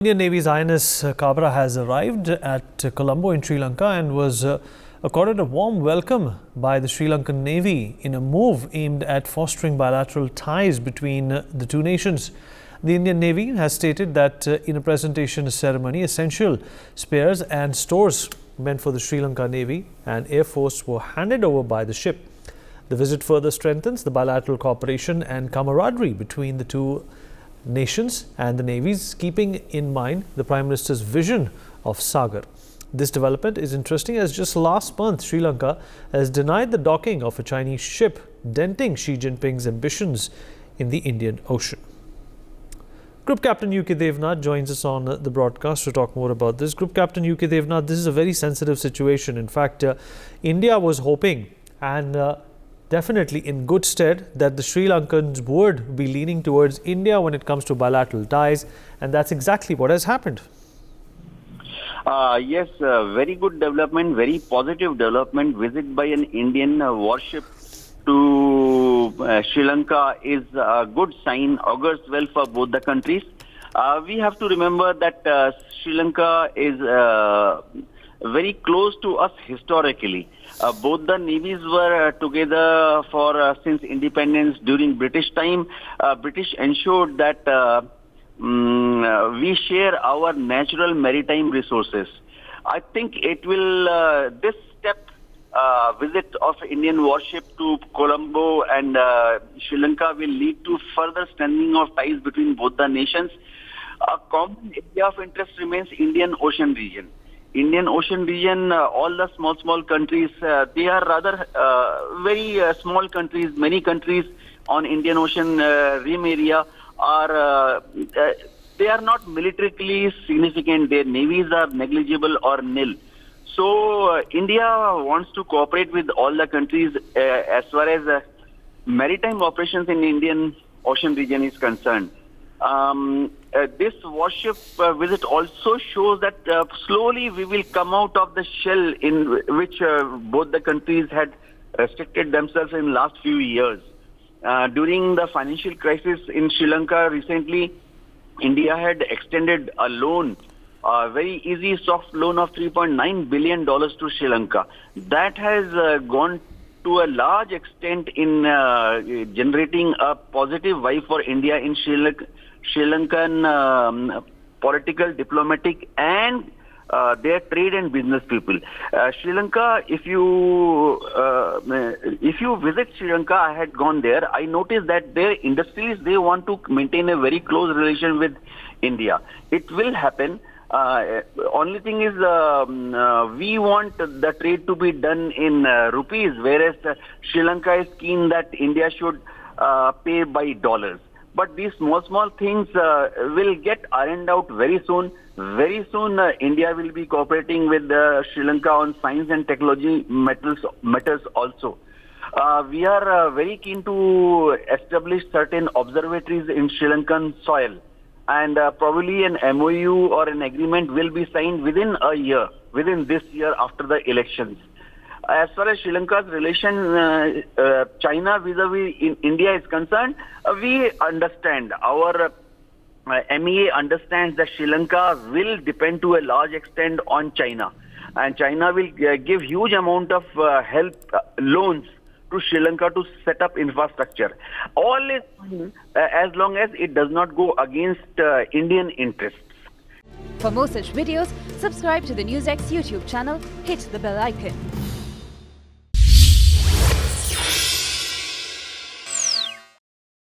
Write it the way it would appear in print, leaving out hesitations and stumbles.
Indian Navy's INS Kabra has arrived at Colombo in Sri Lanka and was accorded a warm welcome by the Sri Lankan Navy in a move aimed at fostering bilateral ties between the two nations. The Indian Navy has stated that in a presentation ceremony, essential spares and stores meant for the Sri Lanka Navy and Air Force were handed over by the ship. The visit further strengthens the bilateral cooperation and camaraderie between the two nations and the navies, keeping in mind the Prime Minister's vision of Sagar. This development is interesting as just last month Sri Lanka has denied the docking of a Chinese ship, denting Xi Jinping's ambitions in the Indian Ocean. Group Captain UK Devnath joins us on the broadcast to talk more about this. Group Captain UK Devnath, this is a very sensitive situation. In fact, India was hoping and definitely in good stead that the Sri Lankans would be leaning towards India when it comes to bilateral ties, and that's exactly what has happened. Yes, very good development, very positive development. Visit by an Indian warship to Sri Lanka is a good sign, augurs well for both the countries. We have to remember that Sri Lanka is very close to us historically. Both the navies were together for since independence. During British time, British ensured that we share our natural maritime resources. I think it will this step visit of Indian warship to Colombo and Sri Lanka will lead to further strengthening of ties between both the nations. A common area of interest remains Indian Ocean region. Indian Ocean region, all the small countries, they are rather very small countries. Many countries on Indian Ocean rim area are they are not militarily significant. Their navies are negligible or nil. So India wants to cooperate with all the countries as far as maritime operations in Indian Ocean region is concerned. This warship visit also shows that slowly we will come out of the shell in which both the countries had restricted themselves in last few years. During the financial crisis in Sri Lanka recently, India had extended a loan, a very easy soft loan of $3.9 billion to Sri Lanka. That has gone to a large extent in generating a positive vibe for India in Sri Lankan political, diplomatic and their trade and business people. Sri Lanka, if you visit Sri Lanka, I had gone there, I noticed that their industries, they want to maintain a very close relation with India. It will happen. Only thing is we want the trade to be done in rupees, whereas Sri Lanka is keen that India should pay by dollars. But these small things will get ironed out very soon. Very soon, India will be cooperating with Sri Lanka on science and technology matters also. We are very keen to establish certain observatories in Sri Lankan soil. And probably an MOU or an agreement will be signed within a year, within this year after the elections. As far as Sri Lanka's relation, China vis-a-vis in India is concerned, we understand, our MEA understands that Sri Lanka will depend to a large extent on China. And China will give huge amount of help, loans to Sri Lanka to set up infrastructure. All is fine as long as it does not go against Indian interests. For more such videos, subscribe to the NewsX YouTube channel, hit the bell icon.